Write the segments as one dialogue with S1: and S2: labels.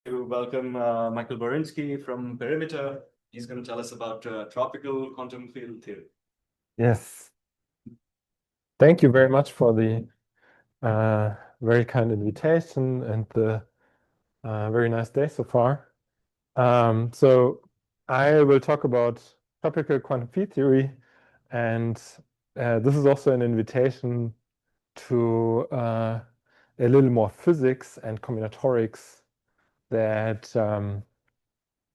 S1: To welcome Michael Borinsky from Perimeter. He's going to tell us about tropical quantum field theory.
S2: Yes. Thank you very much for the very kind invitation and the very nice day so far. So I will talk about tropical quantum field theory, and this is also an invitation to a little more physics and combinatorics that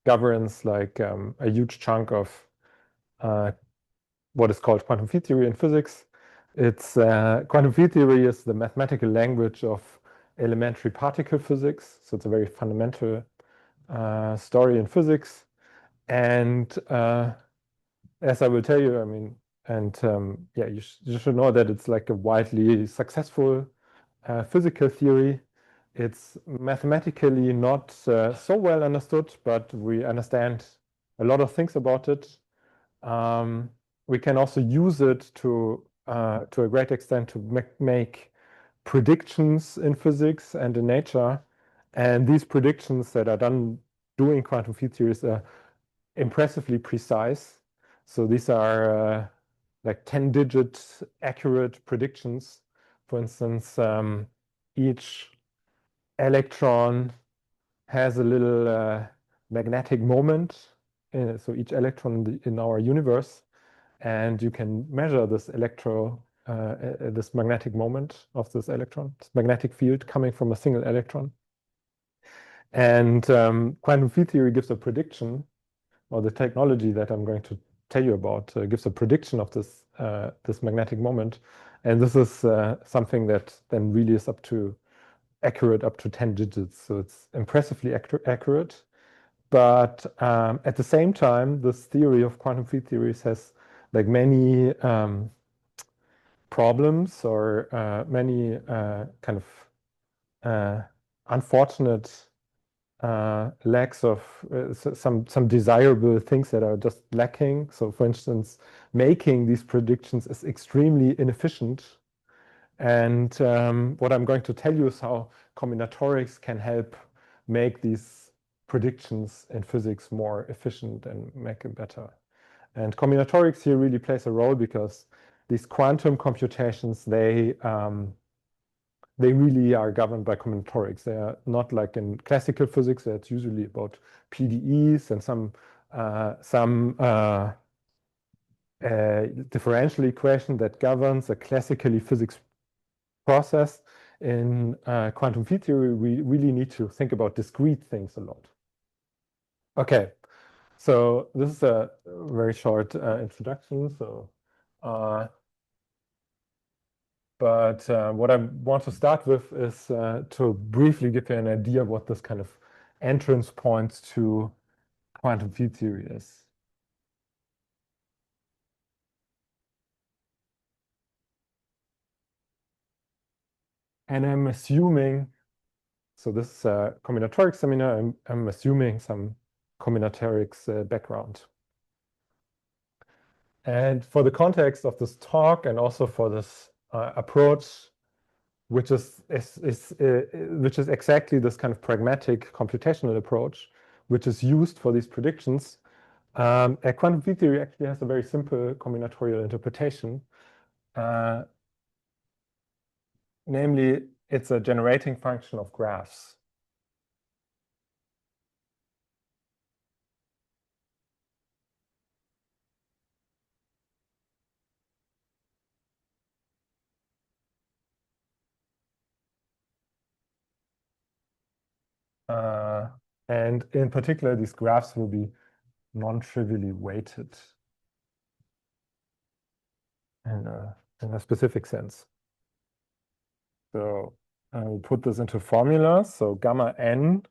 S2: governs like a huge chunk of what is called quantum field theory in physics. It's quantum field theory is the mathematical language of elementary particle physics. So it's a very fundamental story in physics. And as I will tell you, I mean, and yeah, you should know that it's like a widely successful physical theory. It's mathematically not so well understood, but we understand a lot of things about it. We can also use it to a great extent to make predictions in physics and in nature. And these predictions that are done doing quantum field theories are impressively precise. So these are like 10-digit accurate predictions. For instance, each electron has a little magnetic moment. So each electron in our universe, and you can measure this this magnetic moment of this electron, this magnetic field coming from a single electron. And quantum field theory gives a prediction, or the technology that I'm going to tell you about gives a prediction of this magnetic moment. And this is something that then really is accurate up to 10 digits. So it's impressively accurate. But at the same time, this theory of quantum field theories has like many problems or many kind of unfortunate lacks of some desirable things that are just lacking. So for instance, making these predictions is extremely inefficient. And what I'm going to tell you is how combinatorics can help make these predictions in physics more efficient and make it better. And combinatorics here really plays a role because these quantum computations, they really are governed by combinatorics. They are not like in classical physics, that's usually about PDEs and some differential equation that governs a classically physics process. In quantum field theory, we really need to think about discrete things a lot. Okay, so this is a very short introduction. So, but what I want to start with is to briefly give you an idea of what this kind of entrance point to quantum field theory is. And I'm assuming, so this is a combinatorics seminar, I'm assuming some combinatorics background. And for the context of this talk and also for this approach, which is exactly this kind of pragmatic computational approach, which is used for these predictions, a quantum field theory actually has a very simple combinatorial interpretation. Namely, it's a generating function of graphs. And in particular, these graphs will be non-trivially weighted in a specific sense. So I will put this into formulas. So gamma n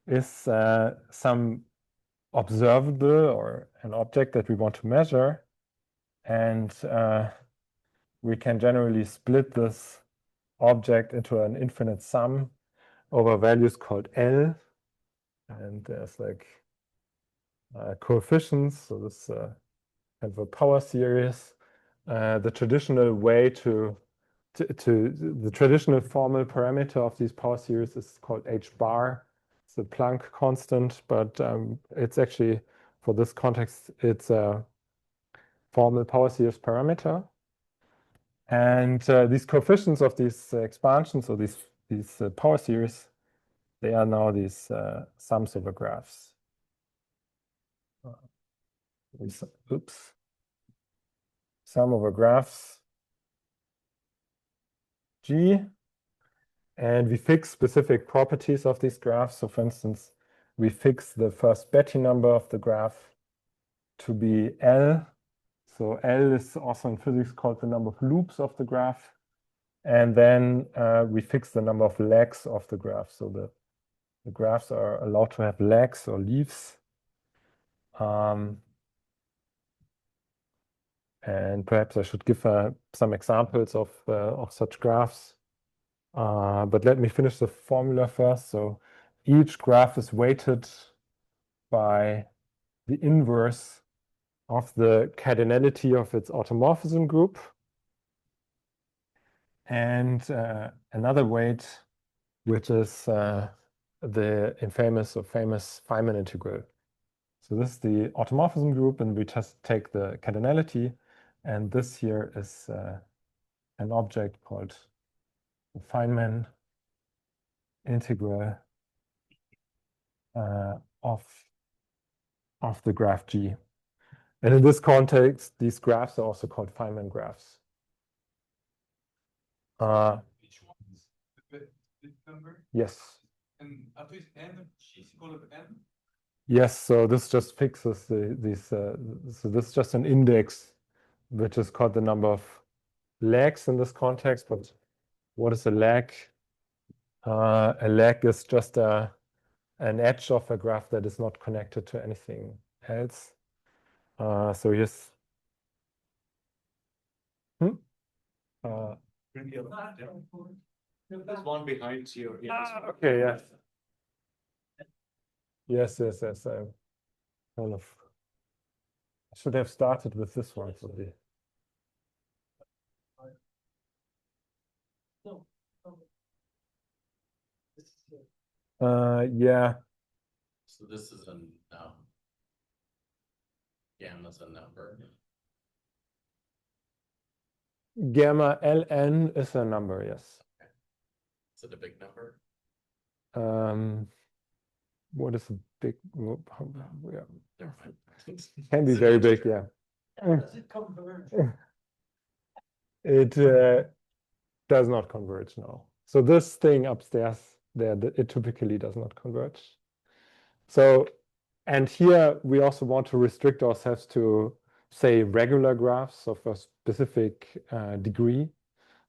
S2: is some observable or an object that we want to measure. And we can generally split this object into an infinite sum over values called L. And there's like coefficients. So this kind of a power series. The traditional way to the traditional formal parameter of these power series is called h bar. the Planck constant, but it's actually, for this context, it's a formal power series parameter. And these coefficients of these expansions, or these power series, they are now these sums over graphs. Oops. Sum over graphs G. And we fix specific properties of these graphs. So for instance, we fix the first Betti number of the graph to be L. So L is also in physics called the number of loops of the graph. And then we fix the number of legs of the graph. So the graphs are allowed to have legs or leaves. And perhaps I should give some examples of such graphs. But let me finish the formula first. So each graph is weighted by the inverse of the cardinality of its automorphism group. And another weight, which is the infamous or famous Feynman integral. So this is the automorphism group, and we just take the cardinality. And this here is an object called the Feynman integral of the graph G. And in this context, these graphs are also called Feynman graphs.
S3: Which one is the bit number?
S2: Yes.
S3: And at least n, she's called n.
S2: Yes, so this just fixes these. So this is just an index, which is called the number of legs in this context. But what is a leg? A leg is just an edge of a graph that is not connected to anything else. So here's.
S1: There's one behind here.
S2: Okay, yes. Yes. I kind of should have started with this one for the. Yeah.
S4: So this is a gamma's a number.
S2: Gamma ln is a number, yes.
S4: Is it a big number?
S2: What is a big? Yeah.
S4: Never mind.
S2: Can be
S4: It's an
S2: very big,
S4: integer.
S2: yeah.
S3: Does it converge?
S2: It does not converge now. So this thing upstairs there, it typically does not converge. So, and here we also want to restrict ourselves to, say, regular graphs of a specific degree.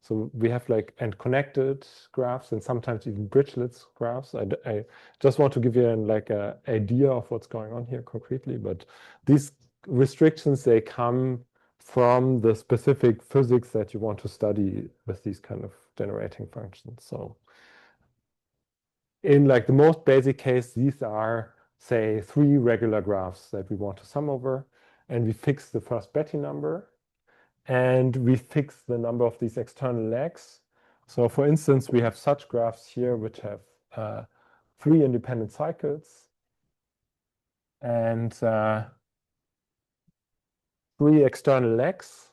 S2: So we have like and connected graphs and sometimes even bridgelets graphs. I just want to give you like an idea of what's going on here concretely. But these restrictions, they come from the specific physics that you want to study with these kind of generating functions. So in like the most basic case, these are, say, 3 regular graphs that we want to sum over. And we fix the first Betti number. And we fix the number of these external legs. So for instance, we have such graphs here which have 3 independent cycles and 3 external legs.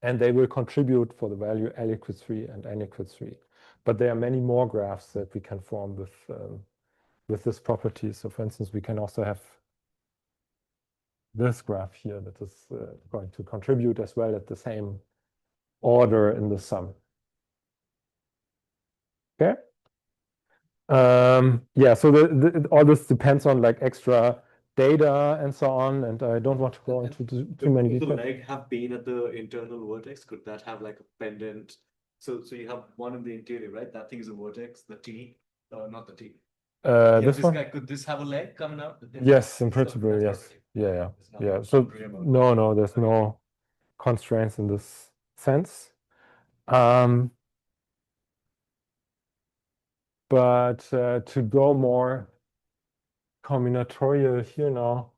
S2: And they will contribute for the value L equals 3 and N equals 3. But there are many more graphs that we can form with this property. So for instance, we can also have this graph here that is going to contribute as well at the same order in the sum. Okay. Yeah, so all this depends on like extra data and so on, and I don't want to go into too many
S1: Could the
S2: details.
S1: leg have been at the internal vertex? Could that have like a pendant? So you have one in the interior, right? That thing is a vertex, the T, not the T.
S2: This one?
S1: guy, could this have a leg coming out?
S2: Yes, in principle, yes. Yeah. So no, there's no constraints in this sense. But to go more combinatorial here now.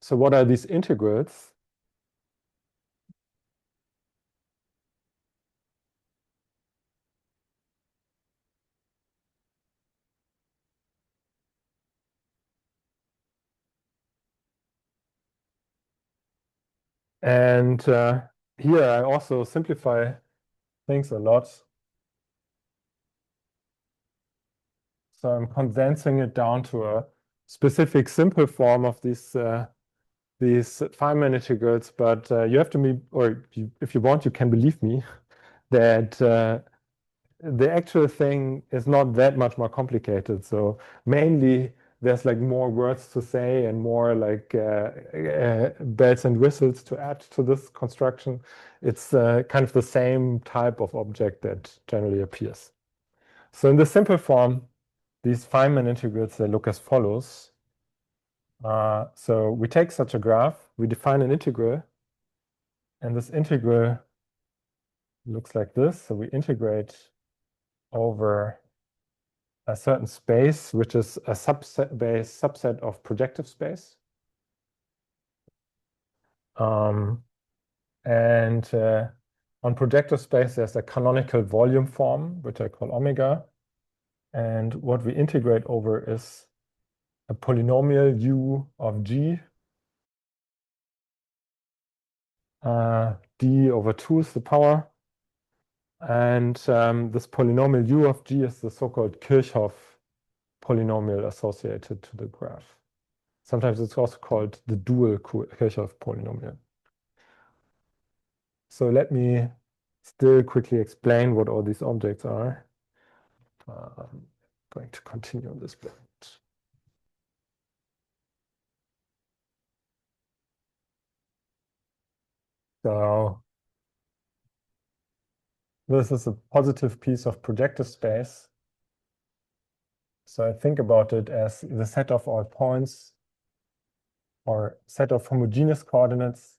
S2: So what are these integrals? And here I also simplify things a lot. So I'm condensing it down to a specific simple form of these Feynman integrals, but you have to be, or if you want, you can believe me that the actual thing is not that much more complicated. So mainly there's like more words to say and more like bells and whistles to add to this construction. It's kind of the same type of object that generally appears. So in the simple form, these Feynman integrals, they look as follows. So we take such a graph, we define an integral, and this integral looks like this. So we integrate over a certain space, which is a subset of projective space. And on projective space, there's a canonical volume form, which I call omega. And what we integrate over is a polynomial u of g. D over 2 is the power. And this polynomial u of g is the so-called Kirchhoff polynomial associated to the graph. Sometimes it's also called the dual Kirchhoff polynomial. So let me still quickly explain what all these objects are. I'm going to continue on this bit. So this is a positive piece of projective space. So I think about it as the set of all points or set of homogeneous coordinates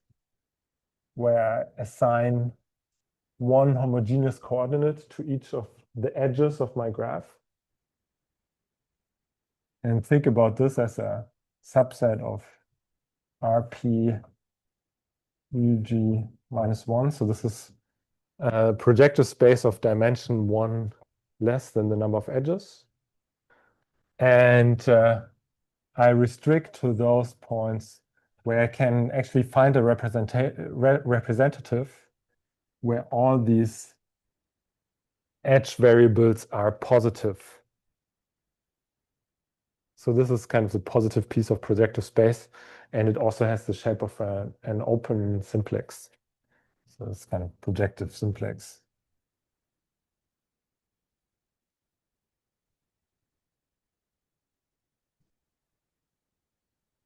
S2: where I assign one homogeneous coordinate to each of the edges of my graph. And think about this as a subset of RP UG minus 1. So this is a projective space of dimension 1 less than the number of edges. And I restrict to those points where I can actually find a representative where all these edge variables are positive. So this is kind of the positive piece of projective space, and it also has the shape of an open simplex. So it's kind of projective simplex.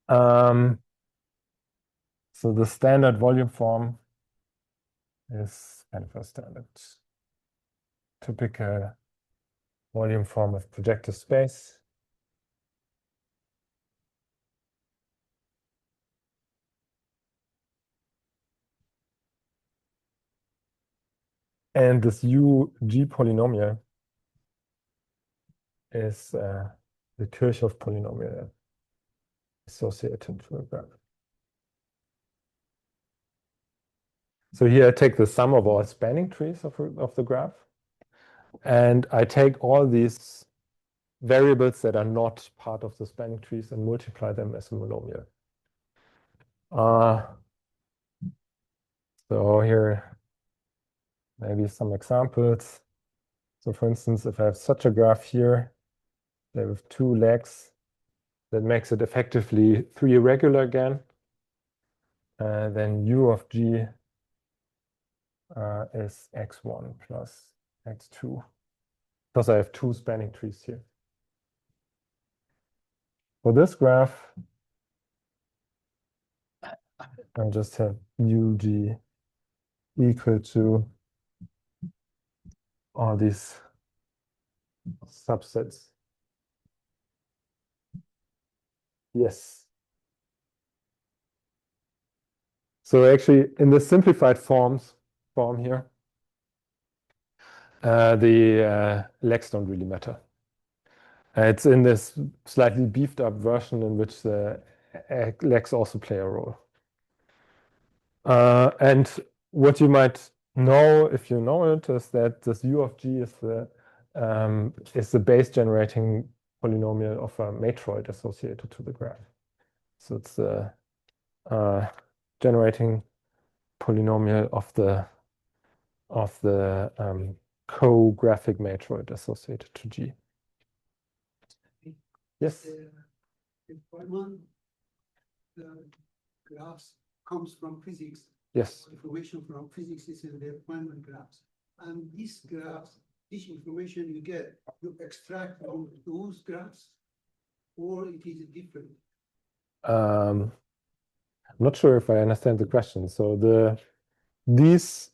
S2: So the standard volume form is kind of a standard typical volume form of projective space. And this UG polynomial is the Kirchhoff polynomial associated with that. So here I take the sum of all spanning trees of the graph, and I take all these variables that are not part of the spanning trees and multiply them as a monomial. So here, maybe some examples. So for instance, if I have such a graph here, they have 2 legs, that makes it effectively 3 irregular again. Then u of g is x1 plus x2, because I have 2 spanning trees here. For this graph, I just have ug equal to all these subsets. Yes. So actually, in the simplified form here, the legs don't really matter. It's in this slightly beefed up version in which the legs also play a role. And what you might know, if you know it, is that this u of g is the base generating polynomial of a matroid associated to the graph. So it's generating polynomial of the co-graphic matroid associated to G. Yes.
S5: The Feynman graphs comes from physics.
S2: Yes.
S5: Information from physics is in the Feynman graphs. And these graphs, this information you extract from those graphs, or it is different.
S2: I'm not sure if I understand the question. So these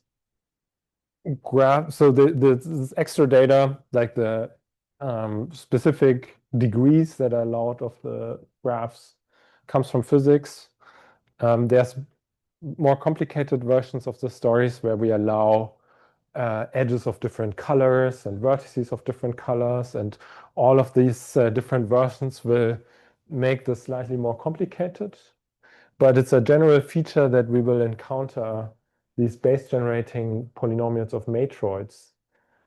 S2: graphs, so this extra data, like the specific degrees that are allowed of the graphs, comes from physics. There's more complicated versions of the stories where we allow edges of different colors and vertices of different colors, and all of these different versions will make this slightly more complicated. But it's a general feature that we will encounter these base generating polynomials of matroids.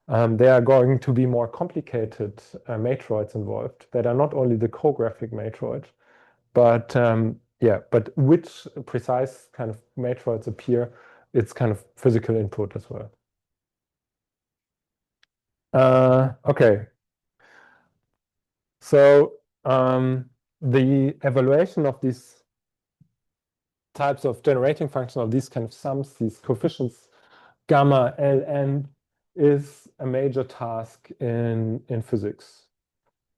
S2: There are going to be more complicated matroids involved that are not only the co-graphic matroid, but but which precise kind of matroids appear, it's kind of physical input as well. Okay. So the evaluation of these types of generating function of these kind of sums, these coefficients, gamma, Ln, is a major task in physics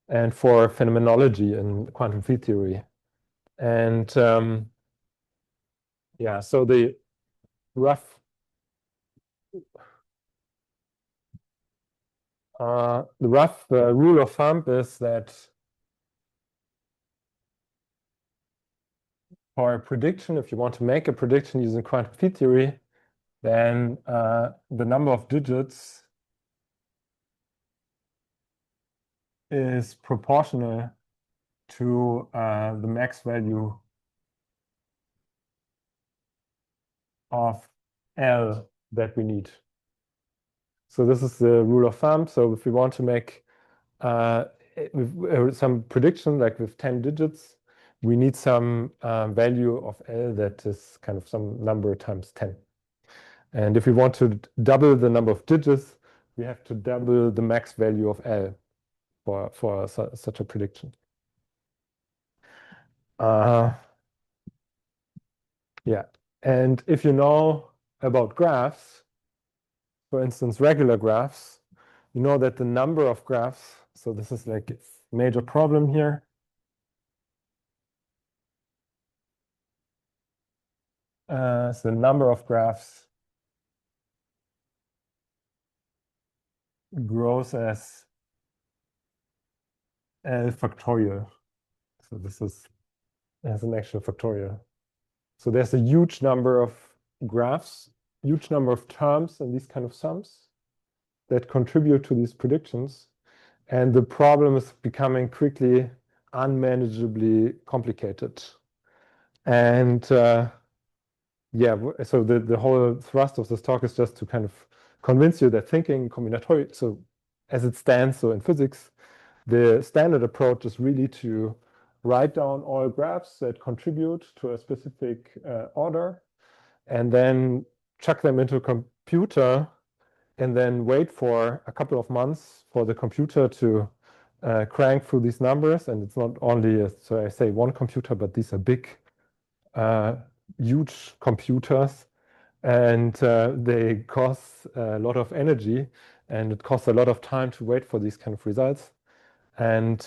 S2: and for phenomenology in quantum field theory. And yeah, so the rough rule of thumb is that for a prediction, if you want to make a prediction using quantum field theory, then the number of digits is proportional to the max value of L that we need. So this is the rule of thumb. So if we want to make some prediction, like with 10 digits, we need some value of L that is kind of some number times 10. And if we want to double the number of digits, we have to double the max value of L for such a prediction. Yeah, and if you know about graphs, for instance, regular graphs, you know that the number of graphs, so this is like a major problem here. So the number of graphs grows as L factorial. So this is as an actual factorial. So there's a huge number of graphs, huge number of terms in these kind of sums that contribute to these predictions. And the problem is becoming quickly unmanageably complicated. And yeah, so the whole thrust of this talk is just to kind of convince you that thinking combinatorial, so as it stands, so in physics, the standard approach is really to write down all graphs that contribute to a specific order, and then chuck them into a computer, and then wait for a couple of months for the computer to crank through these numbers. And it's not only, so I say one computer, but these are big, huge computers, and they cost a lot of energy, and it costs a lot of time to wait for these kind of results. And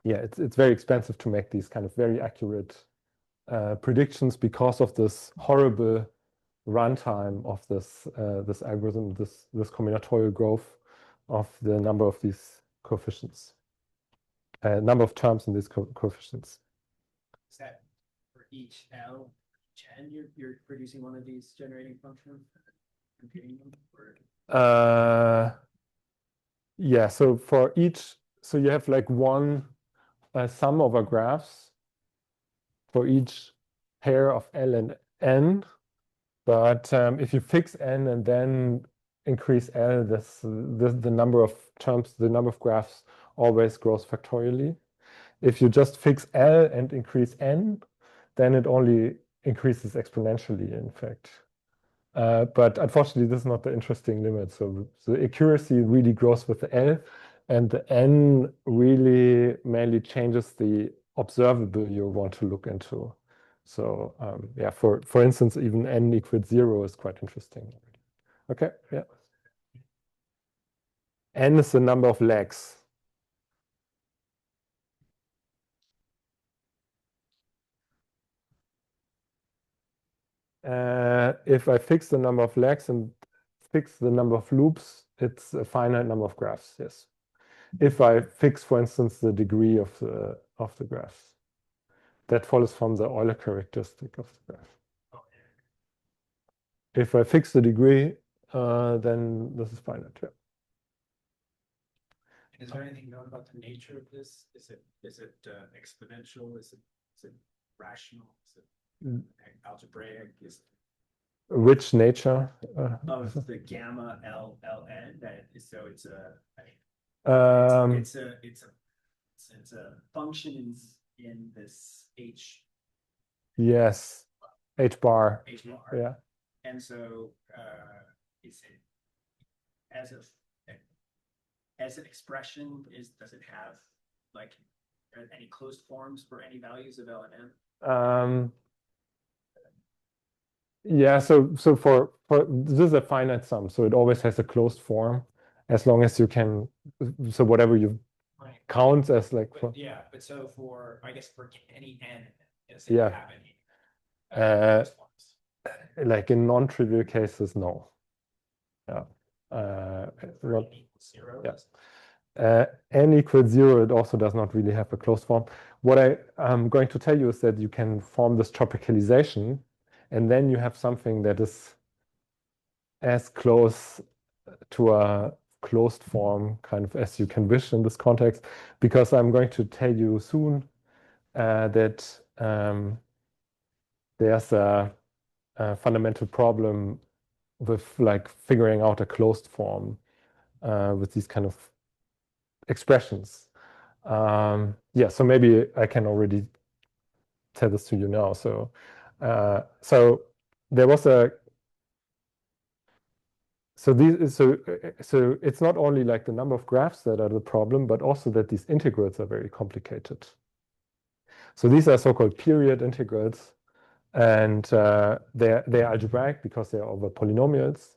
S2: yeah, it's very expensive to make these kind of very accurate predictions because of this horrible runtime of this algorithm, this combinatorial growth of the number of these coefficients, number of terms in these coefficients.
S6: Is that for each L, each N, you're producing one of these generating functions, computing them, or?
S2: Yeah, so for each, so you have like one sum over graphs for each pair of L and N. But if you fix N and then increase L, the number of terms, the number of graphs always grows factorially. If you just fix L and increase N, then it only increases exponentially, in fact. But unfortunately, this is not the interesting limit. So the accuracy really grows with the L, and the N really mainly changes the observable you want to look into. So yeah, for instance, even N equals 0 is quite interesting. Okay, yeah. N is the number of legs. If I fix the number of legs and fix the number of loops, it's a finite number of graphs, yes. If I fix, for instance, the degree of the graphs. That follows from the Euler characteristic of the graph. If I fix the degree, then this is finite, yeah.
S6: Is there anything known about the nature of this? Is it exponential? Is it rational? Is it algebraic? Is
S2: Which nature?
S6: of the gamma LLN that is, so it's a it's a function in this
S2: Yes, H bar.
S6: H bar.
S2: Yeah.
S6: And so is it as an expression, does it have like any closed forms for any values of L and M?
S2: Yeah, so for this is a finite sum, so it always has a closed form as long as you can, so whatever you
S6: Right.
S2: count as like
S6: But yeah, but so for, I guess for any N, does it
S2: Yeah.
S6: have any closed forms?
S2: like in non-trivial cases, no. Yeah.
S6: For
S2: Not-
S6: N equals 0?
S2: yeah. N equals 0, it also does not really have a closed form. What I'm going to tell you is that you can form this tropicalization, and then you have something that is as close to a closed form kind of as you can wish in this context, because I'm going to tell you soon that there's a fundamental problem with like figuring out a closed form with these kind of expressions. Yeah, so maybe I can already tell this to you now. So there was a so it's not only like the number of graphs that are the problem, but also that these integrals are very complicated. So these are so-called period integrals, and they're algebraic because they're over polynomials.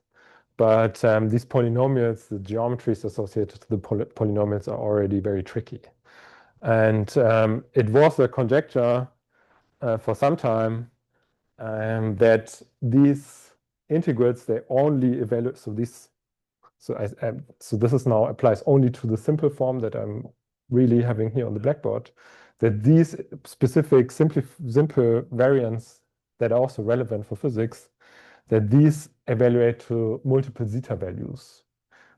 S2: But these polynomials, the geometries associated to the polynomials are already very tricky. And it was a conjecture for some time that these integrals, they only evaluate, so this is now applies only to the simple form that I'm really having here on the blackboard, that these specific simple variants that are also relevant for physics, that these evaluate to multiple zeta values,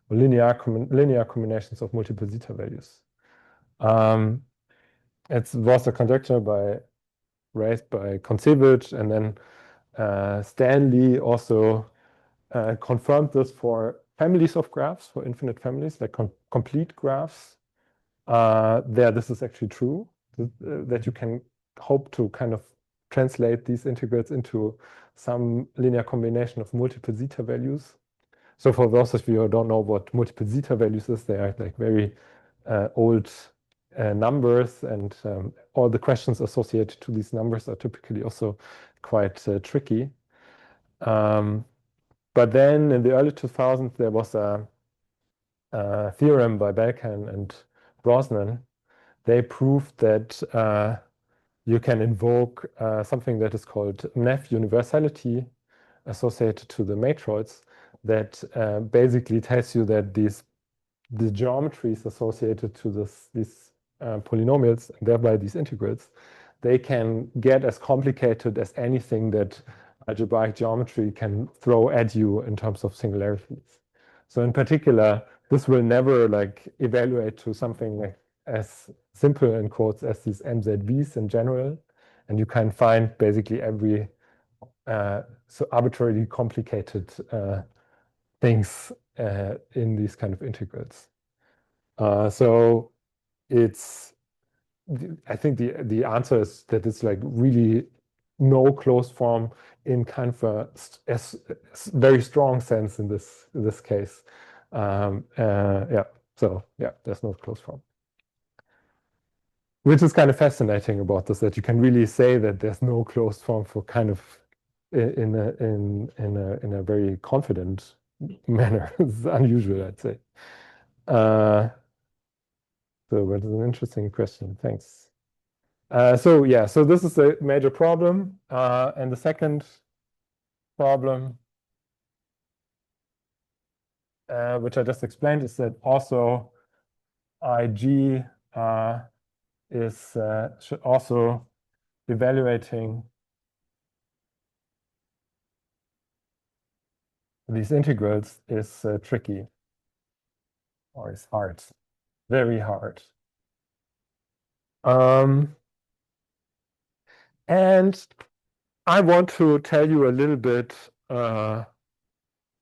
S2: or linear combinations of multiple zeta values. It was a conjecture raised by Kontsevich, and then Stanley also confirmed this for families of graphs, for infinite families, like complete graphs. This is actually true, that you can hope to kind of translate these integrals into some linear combination of multiple zeta values. So for those of you who don't know what multiple zeta values is, they are like very old numbers, and all the questions associated to these numbers are typically also quite tricky. But then in the early 2000s, there was a theorem by Belkan and Brosnan. They proved that you can invoke something that is called Neff universality associated to the matroids, that basically tells you that the geometries associated to these polynomials, and thereby these integrals, they can get as complicated as anything that algebraic geometry can throw at you in terms of singularities. So in particular, this will never like evaluate to something like as simple in quotes as these MZVs in general, and you can find basically every so arbitrarily complicated things in these kind of integrals. So I think the answer is that it's like really no closed form in kind of very strong sense in this case. Yeah, so yeah, there's no closed form. Which is kind of fascinating about this, that you can really say that there's no closed form for kind of in a very confident manner. It's unusual, I'd say. So that is an interesting question. Thanks. So yeah, so this is a major problem. And the second problem, which I just explained, is that also IG is also evaluating these integrals is tricky, or is hard, very hard. And I want to tell you a little bit about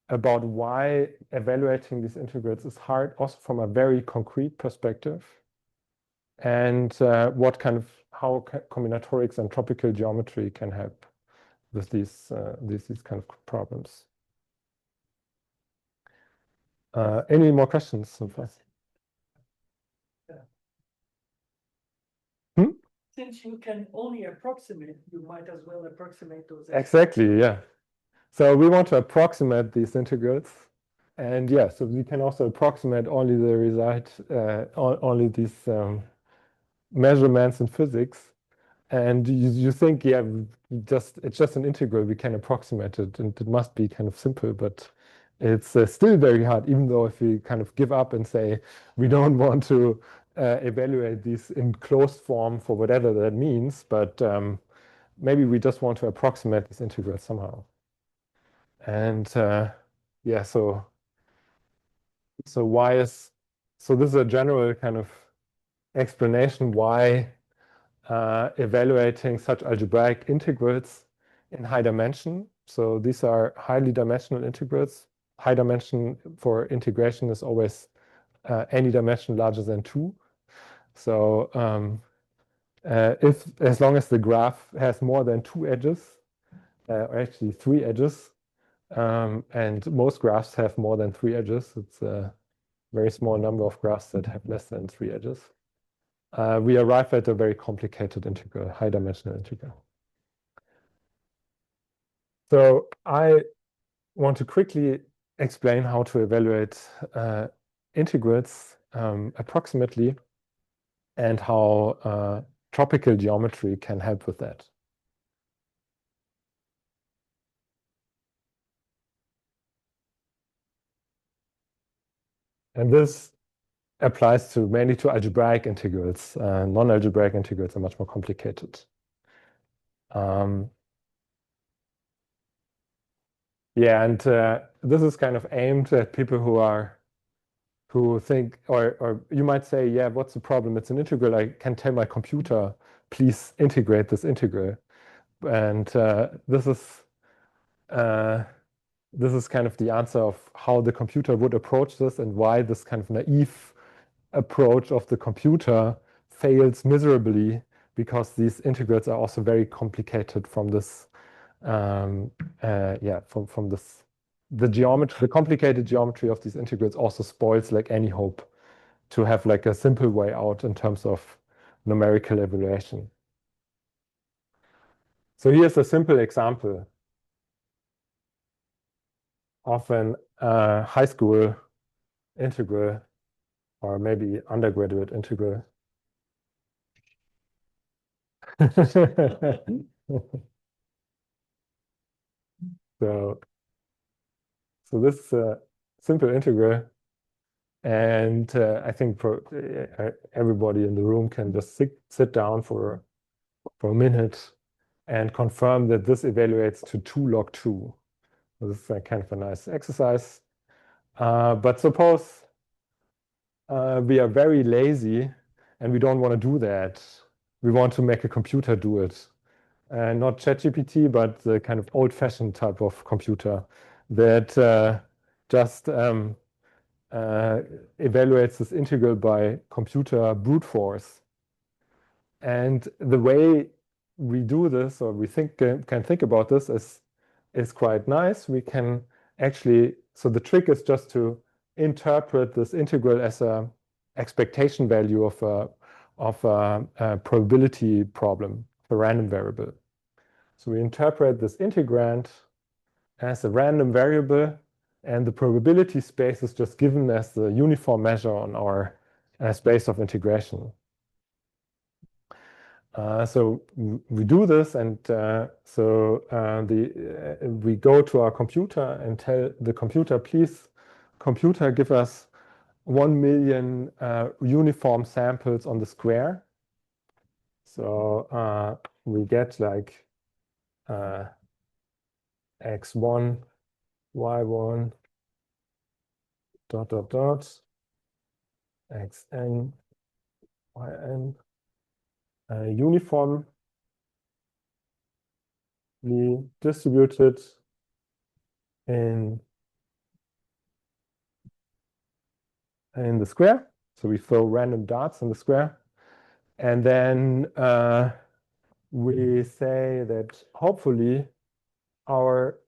S2: why evaluating these integrals is hard, also from a very concrete perspective, and what kind of how combinatorics and tropical geometry can help with these kind of problems. Any more questions so far?
S7: Since you can only approximate, you might as well approximate those.
S2: Exactly, yeah. So we want to approximate these integrals. And yeah, so we can also approximate only the result, only these measurements in physics. And you think, yeah, it's just an integral, we can approximate it, and it must be kind of simple, but it's still very hard, even though if we kind of give up and say we don't want to evaluate these in closed form for whatever that means, but maybe we just want to approximate this integral somehow. And yeah, so this is a general kind of explanation why evaluating such algebraic integrals in high dimension. So these are highly dimensional integrals. High dimension for integration is always any dimension larger than 2. So as long as the graph has more than 2 edges, or actually 3 edges, and most graphs have more than 3 edges. It's a very small number of graphs that have less than 3 edges. We arrive at a very complicated integral, high-dimensional integral. So I want to quickly explain how to evaluate integrals approximately, and how tropical geometry can help with that. And this applies mainly to algebraic integrals. Non-algebraic integrals are much more complicated. Yeah, and this is kind of aimed at people who think, or you might say, yeah, what's the problem? It's an integral. I can tell my computer, please integrate this integral. And this is kind of the answer of how the computer would approach this, and why this kind of naive approach of the computer fails miserably, because these integrals are also very complicated from this, yeah, from this, the geometry, the complicated geometry of these integrals also spoils like any hope to have like a simple way out in terms of numerical evaluation. So here's a simple example of an high school integral, or maybe undergraduate integral. So this is a simple integral, and I think everybody in the room can just sit down for a minute and confirm that this evaluates to 2 log 2. So this is kind of a nice exercise. But suppose we are very lazy and we don't want to do that. We want to make a computer do it. Not ChatGPT, but the kind of old-fashioned type of computer that just evaluates this integral by computer brute force. And the way we do this, or we can think about this, is quite nice. We can actually, so the trick is just to interpret this integral as a expectation value of a probability problem, a random variable. So we interpret this integrand as a random variable, and the probability space is just given as the uniform measure on our space of integration. So we do this, and we go to our computer and tell the computer, please, computer, give us 1 million uniform samples on the square. So we get like x1, y1, dot, dot, dot, xn, yn, uniformly distributed in the square. So we throw random darts in the square. And then we say that hopefully our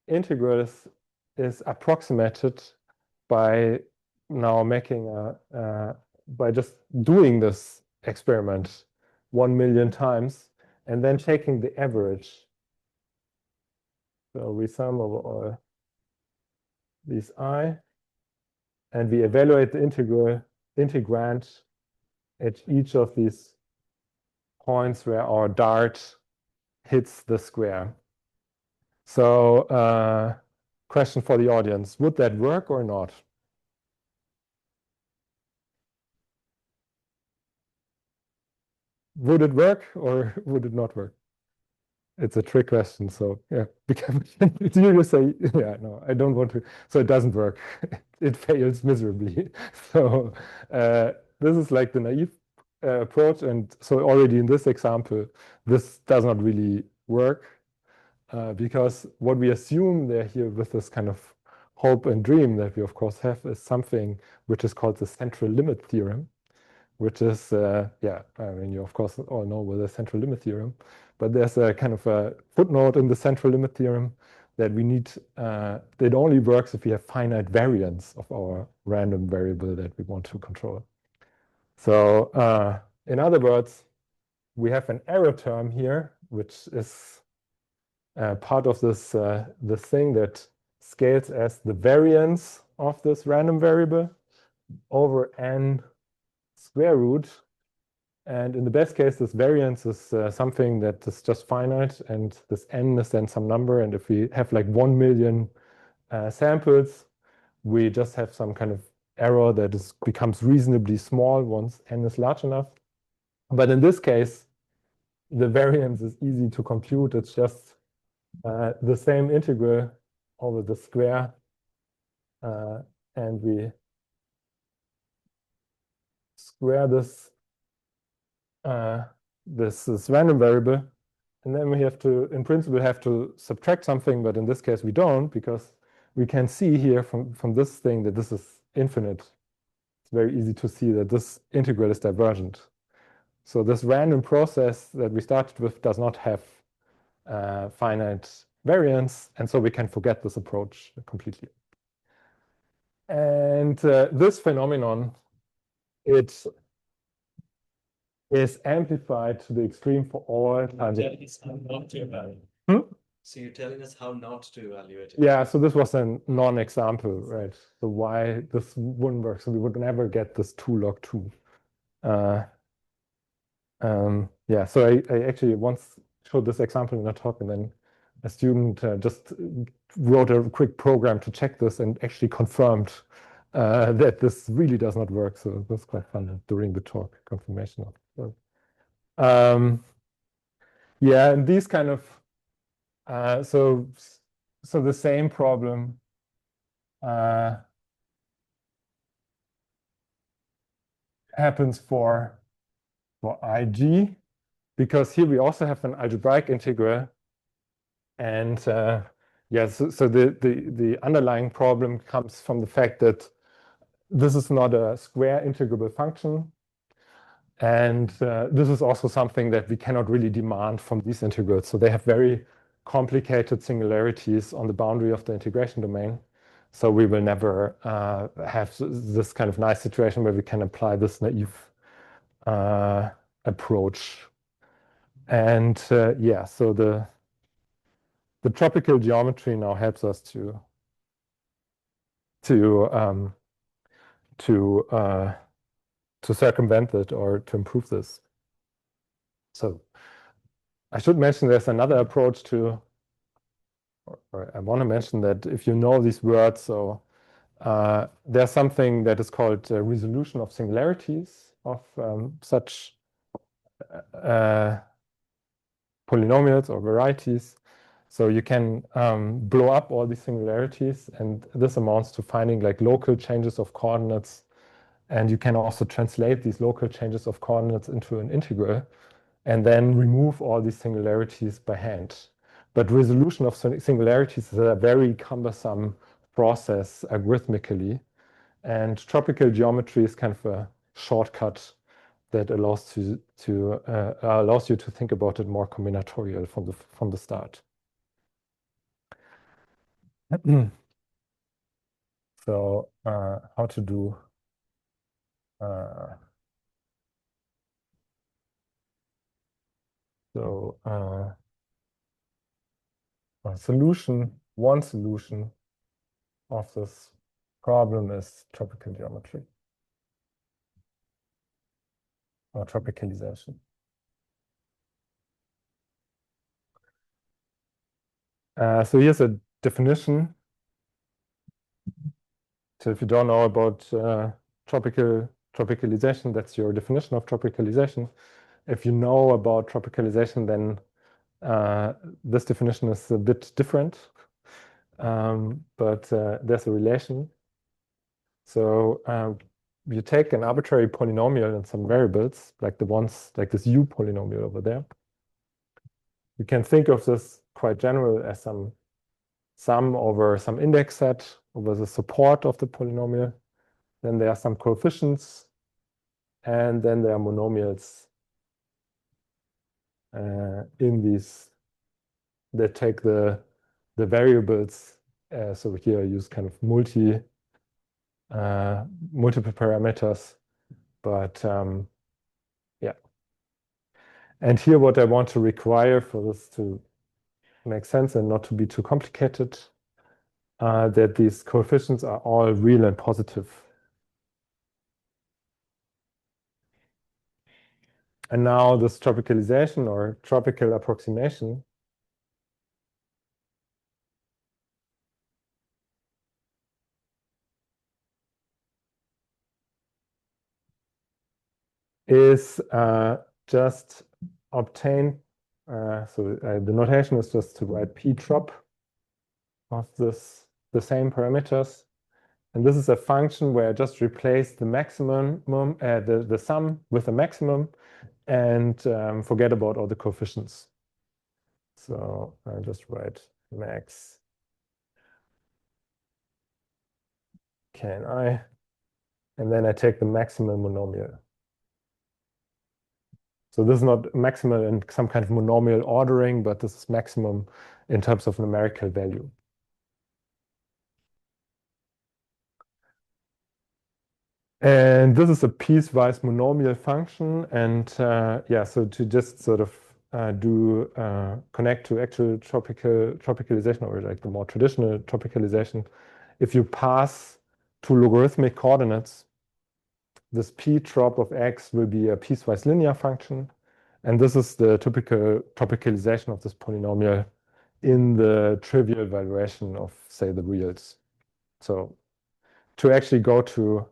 S2: integral is approximated by now making by just doing this experiment 1 million times and then taking the average. So we sum over all these I, and we evaluate the integrand at each of these points where our dart hits the square. So question for the audience, would that work or not? Would it work or would it not work? It's a trick question, so yeah, you say, yeah, no, I don't want to, so it doesn't work. It fails miserably. So this is like the naive approach, and so already in this example, this does not really work because what we assume there here with this kind of hope and dream that we of course have is something which is called the central limit theorem, which is, yeah, I mean, you of course all know with the central limit theorem, but there's a kind of a footnote in the central limit theorem that we need, it only works if we have finite variance of our random variable that we want to control. So in other words, we have an error term here, which is part of this, this thing that scales as the variance of this random variable over n square root. And in the best case, this variance is something that is just finite, and this n is then some number. And if we have like 1 million samples, we just have some kind of error that becomes reasonably small once n is large enough. But in this case, the variance is easy to compute. It's just the same integral over the square, and we square this this random variable, and then we have to, in principle, have to subtract something, but in this case we don't, because we can see here from this thing that this is infinite. It's very easy to see that this integral is divergent. So this random process that we started with does not have finite variance, and so we can forget this approach completely. And this phenomenon, it is amplified to the extreme for all times.
S1: So you're telling us how not to evaluate it.
S2: Yeah, so this was a non-example, right? So why this wouldn't work? So we would never get this 2 log 2. Yeah, so I actually once showed this example in a talk, and then a student just wrote a quick program to check this and actually confirmed that this really does not work. So it was quite fun during the talk, confirmation of it. Yeah, and these kind of so the same problem happens for IG, because here we also have an algebraic integral, and yeah, so the underlying problem comes from the fact that this is not a square integrable function. And this is also something that we cannot really demand from these integrals. So they have very complicated singularities on the boundary of the integration domain. So we will never have this kind of nice situation where we can apply this naive approach. And yeah, so the tropical geometry now helps us to circumvent it or to improve this. So I should mention there's another approach to, or I want to mention that if you know these words, so there's something that is called resolution of singularities of such polynomials or varieties. So you can blow up all these singularities, and this amounts to finding like local changes of coordinates. And you can also translate these local changes of coordinates into an integral and then remove all these singularities by hand. But resolution of singularities is a very cumbersome process algorithmically. And tropical geometry is kind of a shortcut that allows you to think about it more combinatorial from the start. So how to do one solution of this problem is tropical geometry or tropicalization. So here's a definition. So if you don't know about tropicalization, that's your definition of tropicalization. If you know about tropicalization, then this definition is a bit different, but there's a relation. So you take an arbitrary polynomial and some variables, like like this U polynomial over there. You can think of this quite general as some sum over some index set over the support of the polynomial. Then there are some coefficients, and then there are monomials in these that take the variables. So here I use kind of multiple parameters, but yeah. And here what I want to require for this to make sense and not to be too complicated, that these coefficients are all real and positive. And now this tropicalization or tropical approximation is just obtain, the notation is just to write p trop of the same parameters. And this is a function where I just replace the maximum, the sum with the maximum, and forget about all the coefficients. So I just write max kni, and then I take the maximum monomial. So this is not maximal in some kind of monomial ordering, but this is maximum in terms of numerical value. And this is a piecewise monomial function. And yeah, so to just sort of connect to actual tropicalization or like the more traditional tropicalization, if you pass to logarithmic coordinates, this p trop of x will be a piecewise linear function. And this is the typical tropicalization of this polynomial in the trivial valuation of, say, the reals. So to actually go to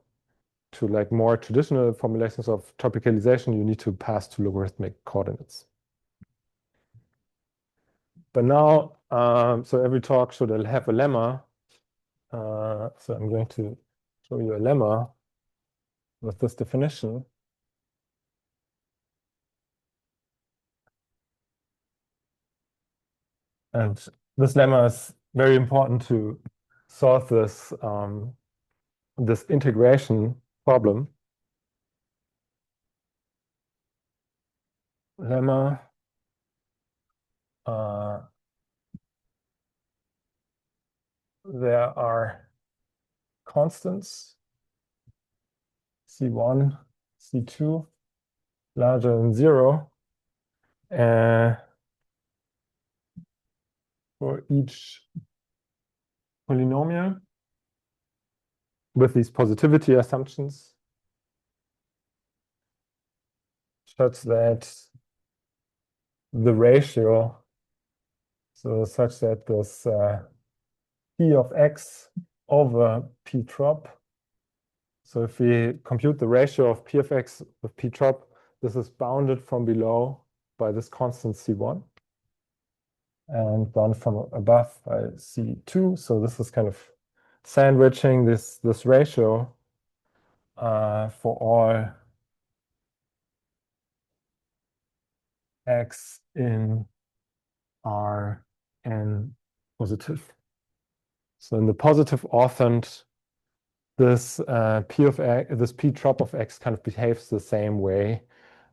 S2: like more traditional formulations of tropicalization, you need to pass to logarithmic coordinates. But now, so every talk should have a lemma. So I'm going to show you a lemma with this definition. And this lemma is very important to solve this, this integration problem. lemma there are constants C1, C2 larger than 0 for each polynomial with these positivity assumptions such that the ratio, so such that this p of x over p trop. So if we compute the ratio of p of x with p trop, this is bounded from below by this constant C1 and bounded from above by C2. So this is kind of sandwiching this ratio for all x in Rn positive. So in the positive orthant, this p of x, this p trop of x kind of behaves the same way,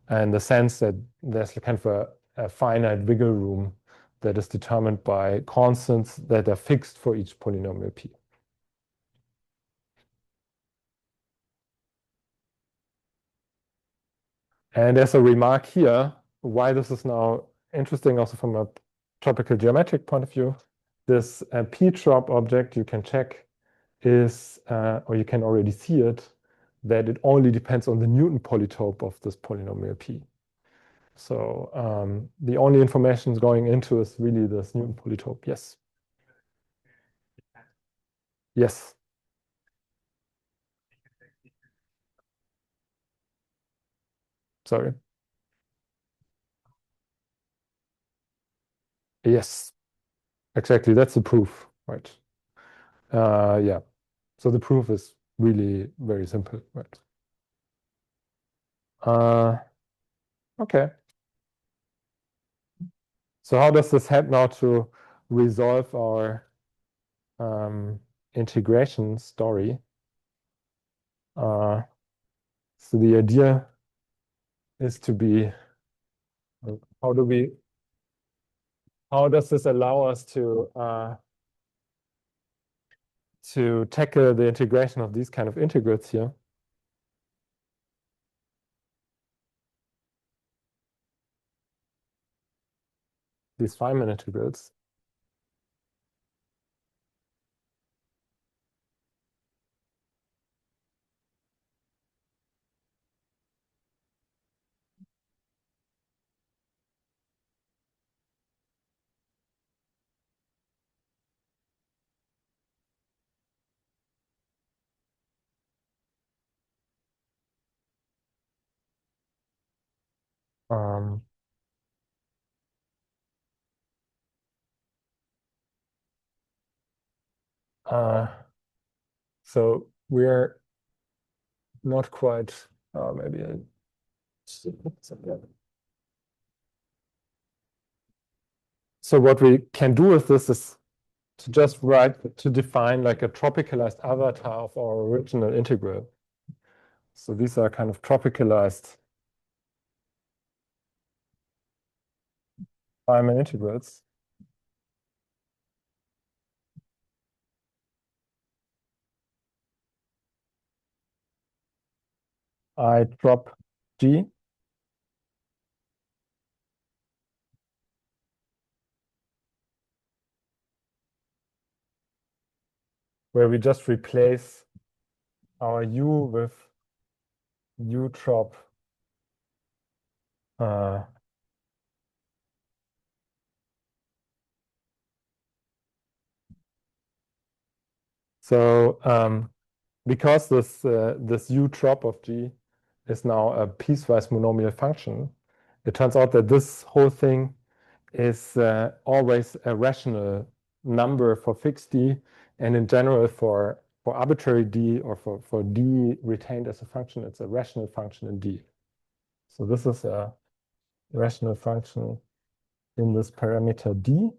S2: in the sense that there's kind of a finite wiggle room that is determined by constants that are fixed for each polynomial p. And there's a remark here why this is now interesting also from a tropical geometric point of view. This p trop object you can check is, or you can already see it, that it only depends on the Newton polytope of this polynomial p. So the only information going into is really this Newton polytope. Yes. Yes. Sorry. Yes. Exactly. That's the proof, right? Yeah. So the proof is really very simple, right? Okay. So how does this help now to resolve our integration story? So the idea is to be, how does this allow us to tackle the integration of these kind of integrals here? These Feynman integrals. Um, so we're not quite, maybe so what we can do with this is to just define like a tropicalized avatar of our original integral. So these are kind of tropicalized Feynman integrals. I drop G. Where we just replace our U with U trop so because this U trop of G is now a piecewise monomial function, it turns out that this whole thing is always a rational number for fixed D, and in general for arbitrary D or for D retained as a function, it's a rational function in D. So this is a rational function in this parameter D.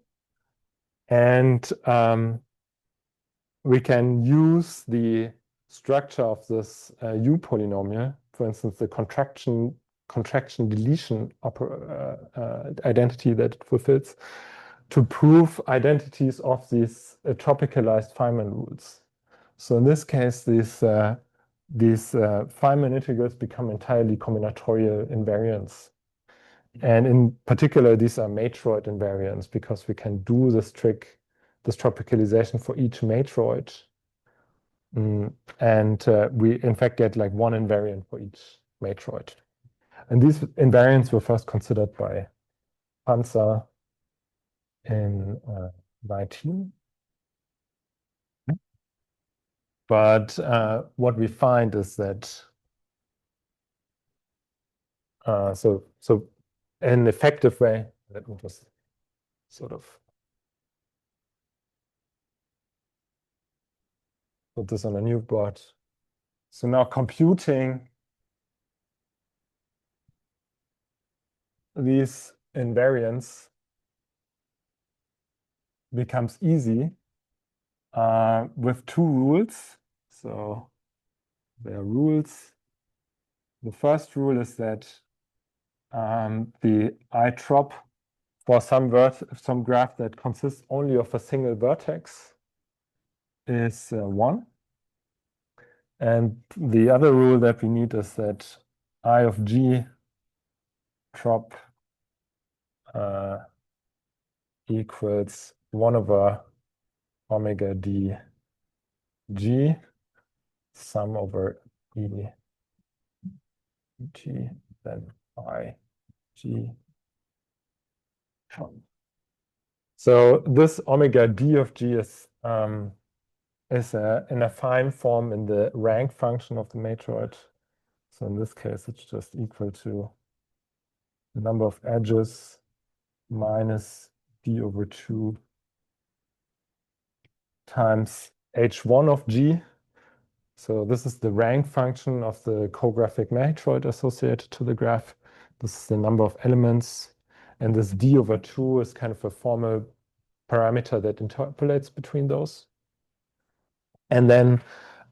S2: And we can use the structure of this U polynomial, for instance, the contraction contraction deletion identity that it fulfills to prove identities of these tropicalized Feynman rules. So in this case, these Feynman integrals become entirely combinatorial invariants. And in particular, these are matroid invariants because we can do this trick, this tropicalization for each matroid. And we, in fact, get like one invariant for each matroid. And these invariants were first considered by Panzer in 19. But what we find is that so an effective way, let me just sort of put this on a new board. So now computing these invariants becomes easy with two rules. So there are rules. The first rule is that the iTrop for some graph that consists only of a single vertex is 1. And the other rule that we need is that I of G trop equals 1 over omega d G sum over E G then I G trop. So this omega d of G is in a fine form in the rank function of the matroid. So in this case, it's just equal to the number of edges minus d over 2 times h1 of G. So this is the rank function of the co-graphic matroid associated to the graph. This is the number of elements. And this d over 2 is kind of a formal parameter that interpolates between those. And then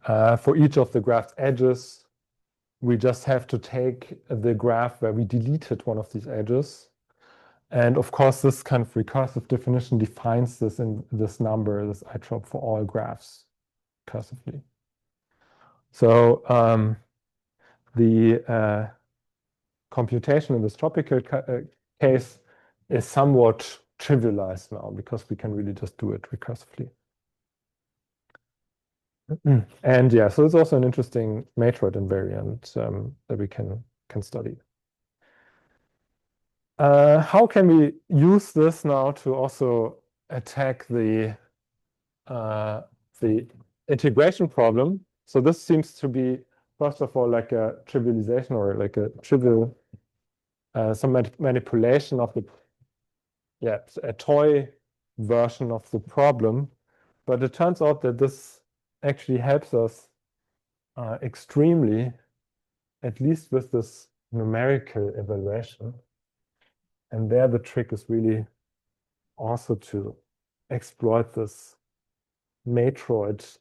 S2: for each of the graph's edges, we just have to take the graph where we deleted one of these edges. And of course, this kind of recursive definition defines this in this number, this iTrop for all graphs recursively. So the computation in this tropical case is somewhat trivialized now because we can really just do it recursively. And yeah, so it's also an interesting matroid invariant that we can study. How can we use this now to also attack the integration problem? So this seems to be, first of all, like a trivialization or like a trivial, some manipulation of the, a toy version of the problem. But it turns out that this actually helps us extremely, at least with this numerical evaluation. And there the trick is really also to exploit this matroid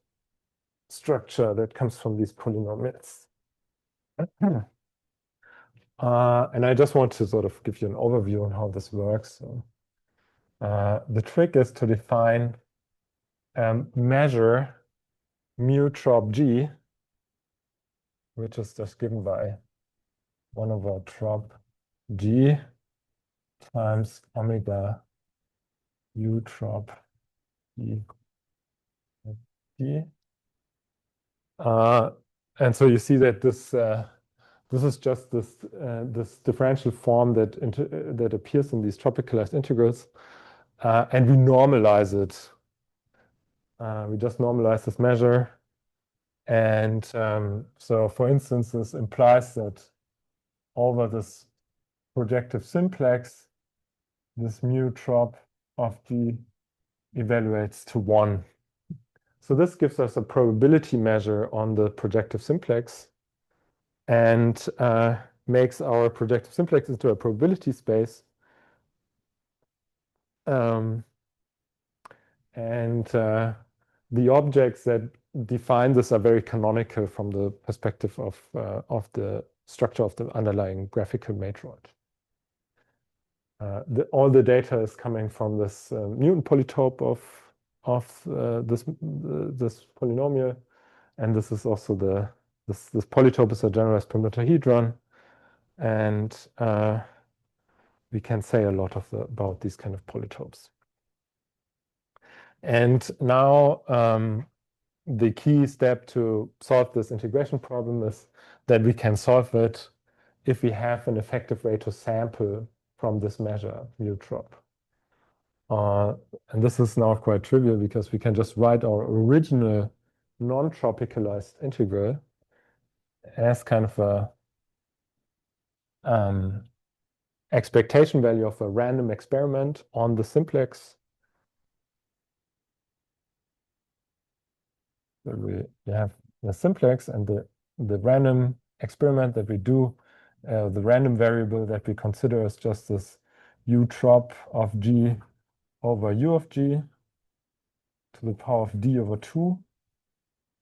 S2: structure that comes from these polynomials. And I just want to sort of give you an overview on how this works. So, the trick is to define measure mu trop G, which is just given by 1 over trop G times omega u trop G. And so you see that this is just this differential form that appears in these tropicalized integrals, and we normalize it. We just normalize this measure, and so for instance, this implies that over this projective simplex, this mu trop of G evaluates to 1. So this gives us a probability measure on the projective simplex and makes our projective simplex into a probability space. And the objects that define this are very canonical from the perspective of the structure of the underlying graphical matroid. All the data is coming from this Newton polytope of this polynomial, and this is also this polytope is a generalized permutohedron, and we can say a lot about these kind of polytopes. And now the key step to solve this integration problem is that we can solve it if we have an effective way to sample from this measure, mu trop. And this is now quite trivial because we can just write our original non-tropicalized integral as kind of a expectation value of a random experiment on the simplex. So we have the simplex and the random experiment that we do, the random variable that we consider as just this u trop of g over u of g to the power of d over 2.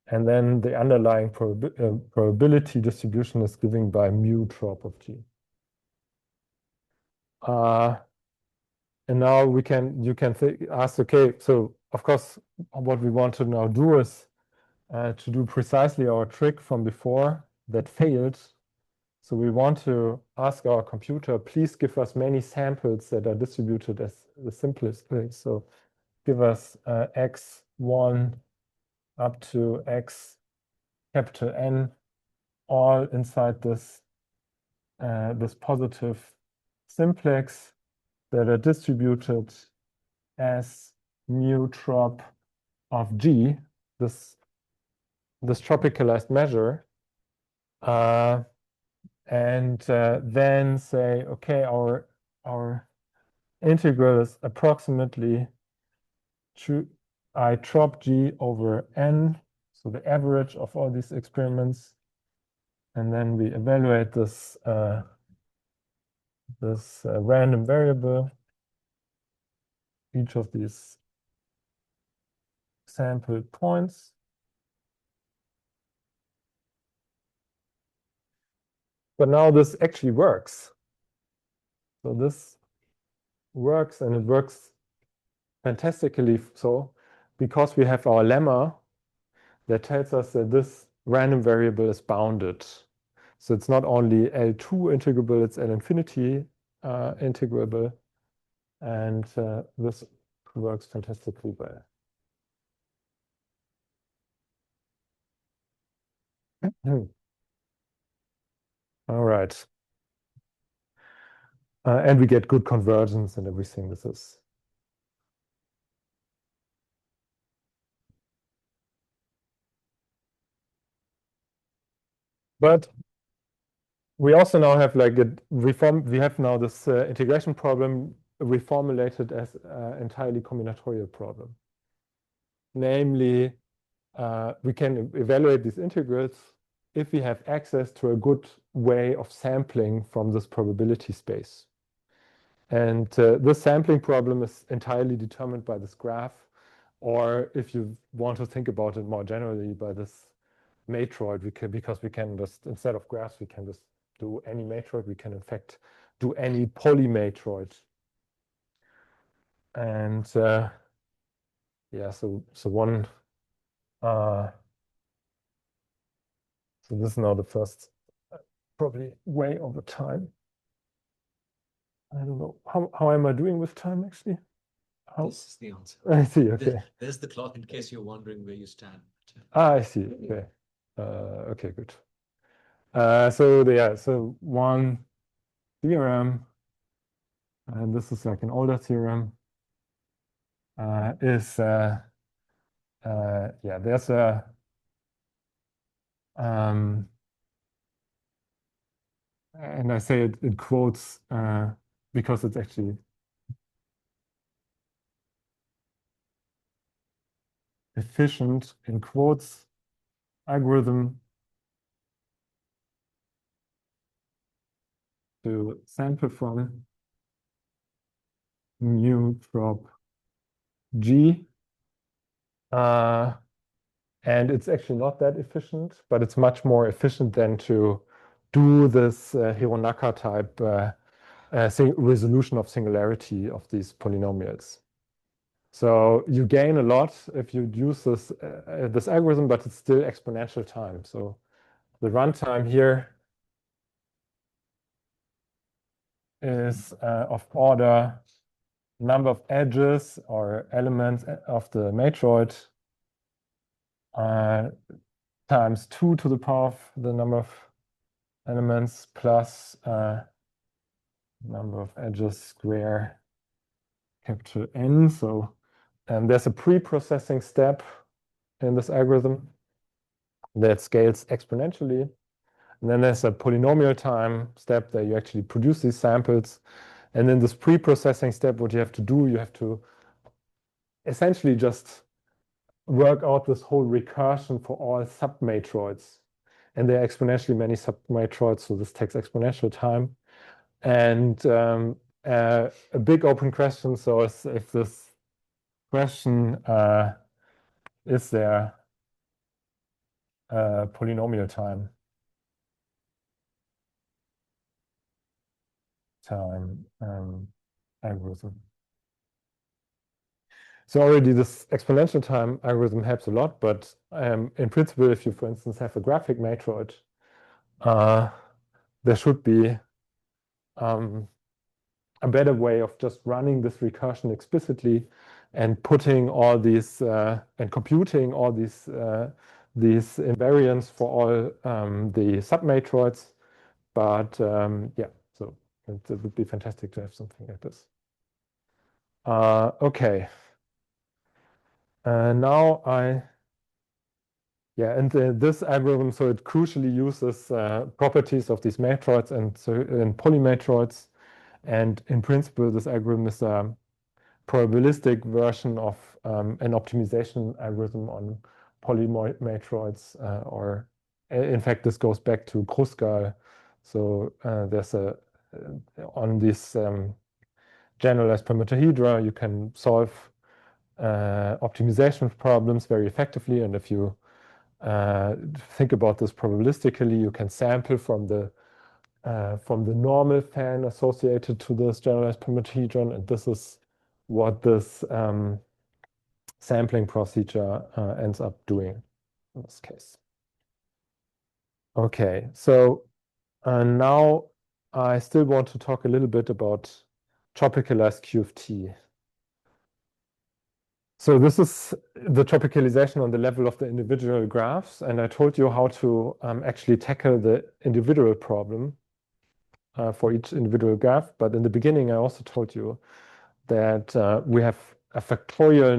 S2: And then the underlying probability distribution is given by mu trop of g. And now you can ask, okay, so of course, what we want to now do is to do precisely our trick from before that failed. So we want to ask our computer, please give us many samples that are distributed as the simplest way. So give us x1 up to x capital N, all inside this positive simplex that are distributed as mu trop of g, this tropicalized measure, and then say, okay, our integral is approximately I trop g over n, so the average of all these experiments, and then we evaluate this random variable, each of these sample points. But now this actually works. So this works, and it works fantastically so, because we have our lemma that tells us that this random variable is bounded. So it's not only L2 integrable, it's L infinity integrable. And this works fantastically well. All right. And we get good convergence and everything. This is. But we also now have like we have now this integration problem reformulated as entirely combinatorial problem. Namely, we can evaluate these integrals if we have access to a good way of sampling from this probability space. And this sampling problem is entirely determined by this graph, or if you want to think about it more generally, by this matroid, because we can just, instead of graphs, we can just do any matroid. We can, in fact, do any polymatroid. And yeah, so one, so this is now the first, probably way over time. I don't know, how am I doing with time, actually?
S1: This is the answer.
S2: I see, okay.
S1: There's the clock in case you're wondering where you stand.
S2: I see, okay. Okay, good. So one theorem, and this is like an older theorem, is there's a and I say it in quotes because it's actually efficient in quotes algorithm to sample from mu trop g. And it's actually not that efficient, but it's much more efficient than to do this Hironaka type resolution of singularity of these polynomials. So you gain a lot if you use this algorithm, but it's still exponential time. So the runtime here is of order number of edges or elements of the matroid times 2 to the power of the number of elements plus number of edges square capital N. So there's a pre-processing step in this algorithm that scales exponentially. And then there's a polynomial time step that you actually produce these samples. And in this pre-processing step, what you have to do, you have to essentially just work out this whole recursion for all submatroids. And there are exponentially many submatroids, so this takes exponential time. And a big open question, so if this question, is there polynomial time algorithm? So already this exponential time algorithm helps a lot, but in principle, if you, for instance, have a graphic matroid, there should be a better way of just running this recursion explicitly and putting all these and computing all these invariants for all the submatroids. But yeah, so it would be fantastic to have something like this. Okay. Now and this algorithm, so it crucially uses properties of these matroids and so in polymatroids. And in principle, this algorithm is a probabilistic version of an optimization algorithm on polymatroids, or in fact, this goes back to Kruskal. So there's on this generalized permutohedra, you can solve optimization problems very effectively. And if you think about this probabilistically, you can sample from the normal fan associated to this generalized permutohedron, and this is what this sampling procedure ends up doing in this case. Okay, so now I still want to talk a little bit about tropicalized QFT. So this is the tropicalization on the level of the individual graphs, and I told you how to actually tackle the individual problem for each individual graph. But in the beginning, I also told you that we have a factorially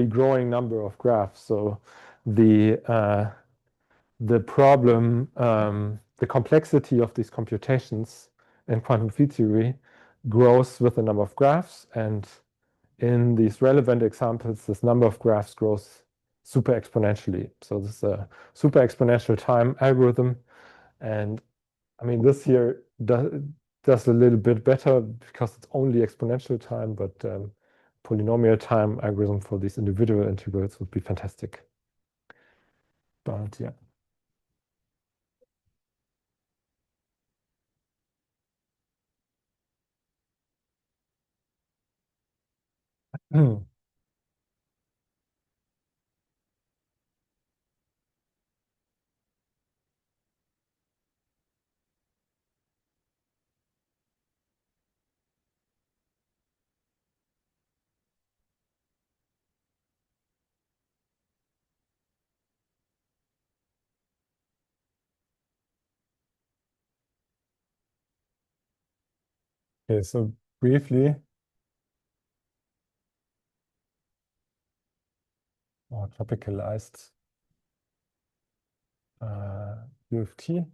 S2: growing number of graphs. So the problem, the complexity of these computations in quantum field theory grows with the number of graphs. And in these relevant examples, this number of graphs grows super exponentially. So this is a super exponential time algorithm. And I mean, this here does a little bit better because it's only exponential time, but polynomial time algorithm for these individual integrals would be fantastic. But yeah. Okay, so briefly, tropicalized UFT.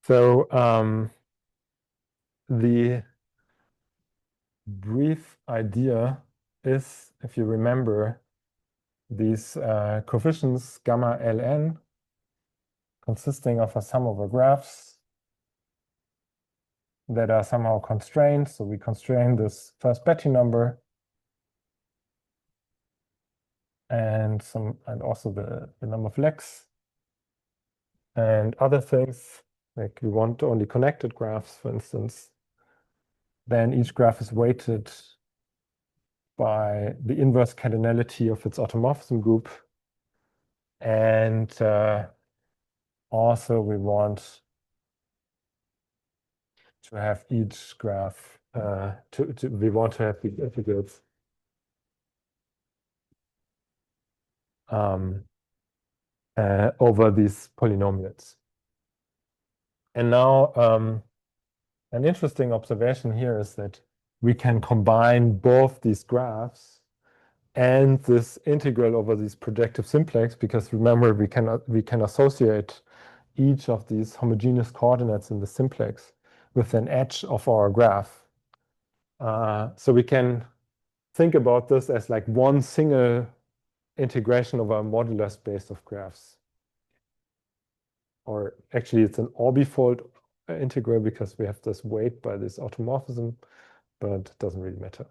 S2: So the brief idea is, if you remember, these coefficients gamma ln consisting of a sum over graphs that are somehow constrained. So we constrain this first Betti number. and also the number of legs and other things. Like we want only connected graphs, for instance. Then each graph is weighted by the inverse cardinality of its automorphism group. And also we want to have each graph, we want to have these integrals over these polynomials. And now an interesting observation here is that we can combine both these graphs and this integral over these projective simplex, because remember we can associate each of these homogeneous coordinates in the simplex with an edge of our graph. So we can think about this as like one single integration of a modular space of graphs. Or actually it's an orbifold integral because we have this weight by this automorphism, but it doesn't really matter.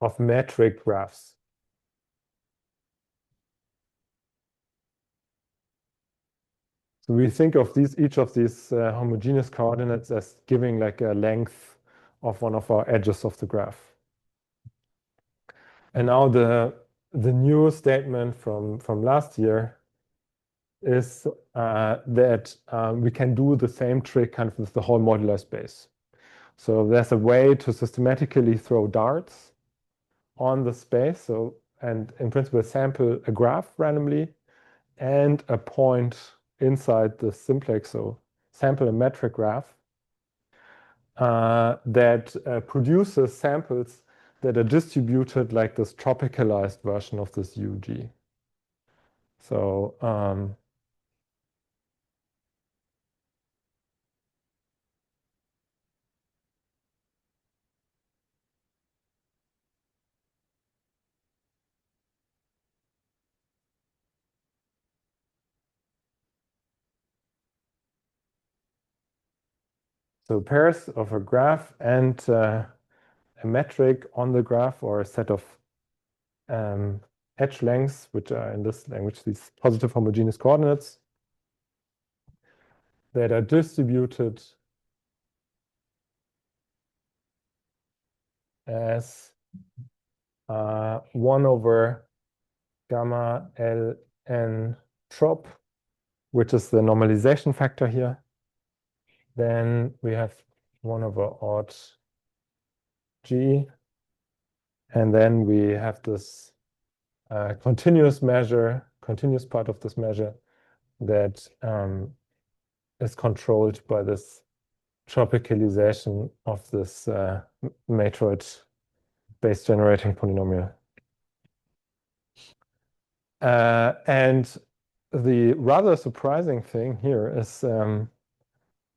S2: Of metric graphs. So we think of each of these homogeneous coordinates as giving like a length of one of our edges of the graph. And now the new statement from last year is that we can do the same trick kind of with the whole modular space. So there's a way to systematically throw darts on the space. And in principle, sample a graph randomly and a point inside the simplex. So sample a metric graph that produces samples that are distributed like this tropicalized version of this UG. So pairs of a graph and a metric on the graph, or a set of edge lengths, which are in this language these positive homogeneous coordinates that are distributed as 1 over gamma ln trop, which is the normalization factor here. Then we have 1 over odd g, and then we have this continuous part of this measure that is controlled by this tropicalization of this matroid base generating polynomial. And the rather surprising thing here is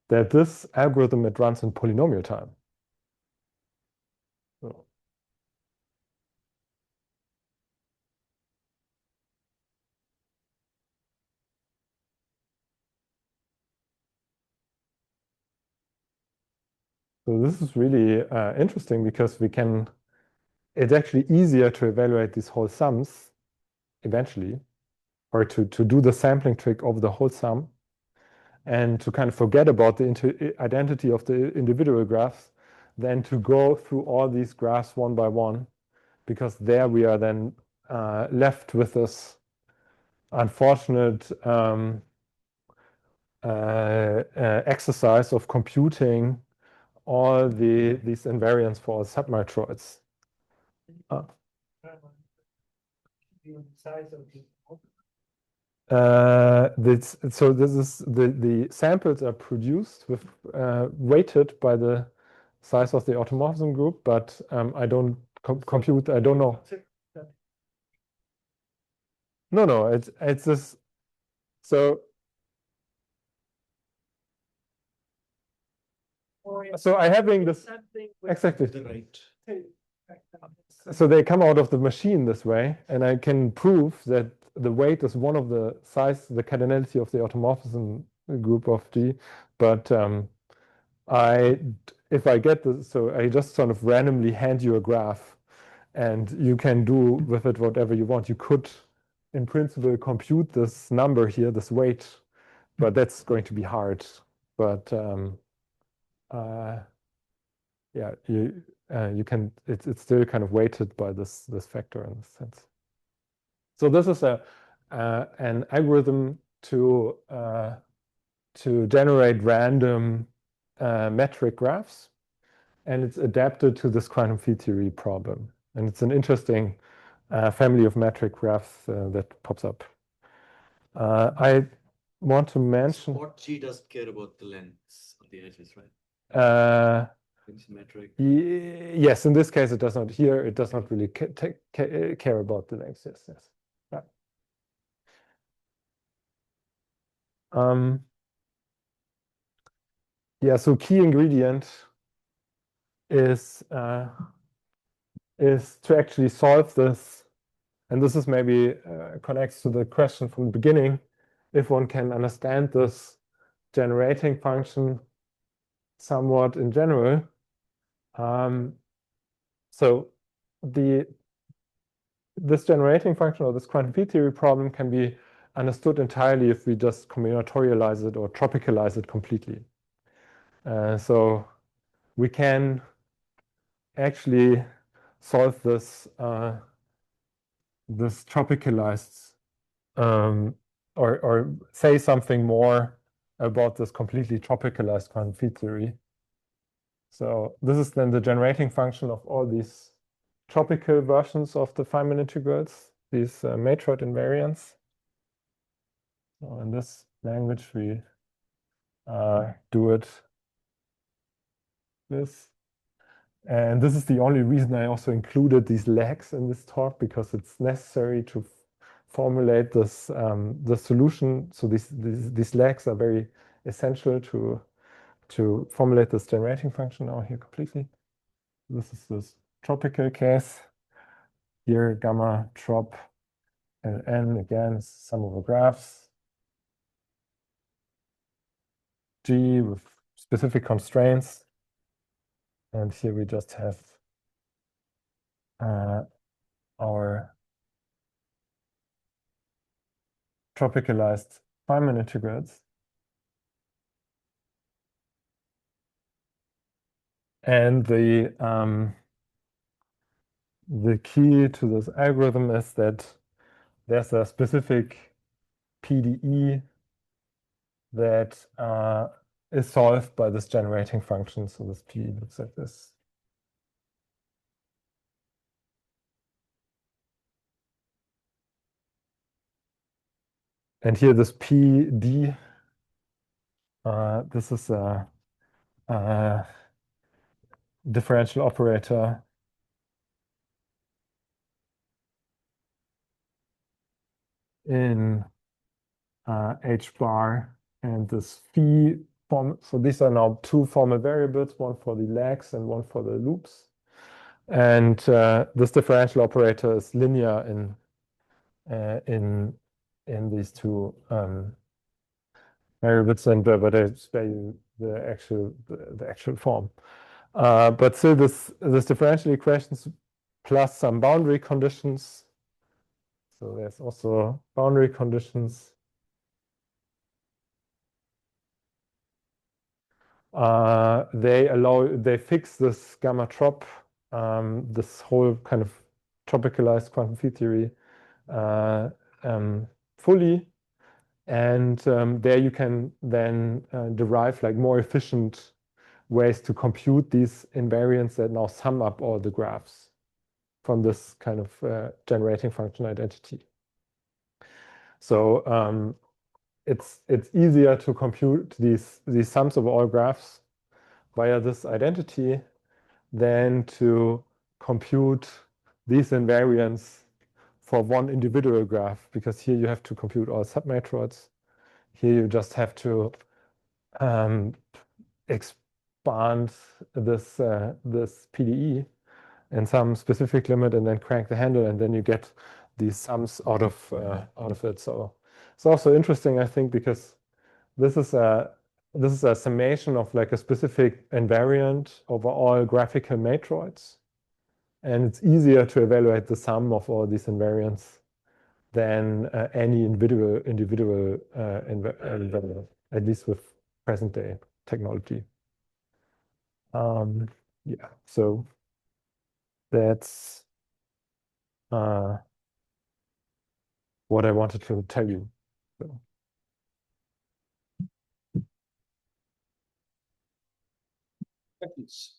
S2: that this algorithm, it runs in polynomial time. So this is really interesting because it's actually easier to evaluate these whole sums eventually, or to do the sampling trick over the whole sum, and to kind of forget about the identity of the individual graphs, than to go through all these graphs one by one, because there we are then left with this unfortunate exercise of computing all these invariants for all submatroids.
S7: The size of the
S2: So this is the samples are produced with weighted by the size of the automorphism group, but I don't compute. I don't know. No, it's this. So I having this exactly.
S1: The right.
S2: So they come out of the machine this way, and I can prove that the weight is one of the cardinality of the automorphism group of G, but if I get this, so I just sort of randomly hand you a graph, and you can do with it whatever you want. You could, in principle, compute this number here, this weight, but that's going to be hard. But yeah, you can. It's still kind of weighted by this factor in this sense. So this is an algorithm to generate random metric graphs, and it's adapted to this quantum field theory problem. And it's an interesting family of metric graphs that pops up. I want to mention.
S1: Spot G does care about the lengths of the edges, right? It's metric.
S2: Yes, in this case it does not. Here it does not really care about the lengths. Yes, yes. Right. Yeah, so key ingredient is to actually solve this, and this is maybe connects to the question from the beginning, if one can understand this generating function somewhat in general. So this generating function or this quantum field theory problem can be understood entirely if we just combinatorialize it or tropicalize it completely. So we can actually solve this this tropicalized or say something more about this completely tropicalized quantum field theory. So this is then the generating function of all these tropical versions of the Feynman integrals, these matroid invariants. So in this language, we do it this. And this is the only reason I also included these legs in this talk, because it's necessary to formulate this the solution. So these legs are very essential to formulate this generating function now here completely. This is this tropical case. Here gamma trop and n again is sum of the graphs. G with specific constraints. And here we just have our tropicalized Feynman integrals. And the key to this algorithm is that there's a specific PDE that is solved by this generating function. So this P looks like this. And here this PD, this is a differential operator in H bar, and this phi form. So these are now two formal variables, one for the legs and one for the loops. And this differential operator is linear in these two variables, and but I spare you the actual form. But still, this differential equations plus some boundary conditions. So there's also boundary conditions. They fix this gamma trop, this whole kind of tropicalized quantum field theory fully, and there you can then derive like more efficient ways to compute these invariants that now sum up all the graphs from this kind of generating function identity. So it's easier to compute these sums of all graphs via this identity than to compute these invariants for one individual graph, because here you have to compute all submatroids. Here you just have to expand this PDE in some specific limit and then crank the handle, and then you get these sums out of it. So it's also interesting, I think, because this is a this is a summation of like a specific invariant over all graphical matroids. And it's easier to evaluate the sum of all these invariants than any individual invariant, at least with present day technology. Yeah, so that's what I wanted to tell you. So.
S5: Questions?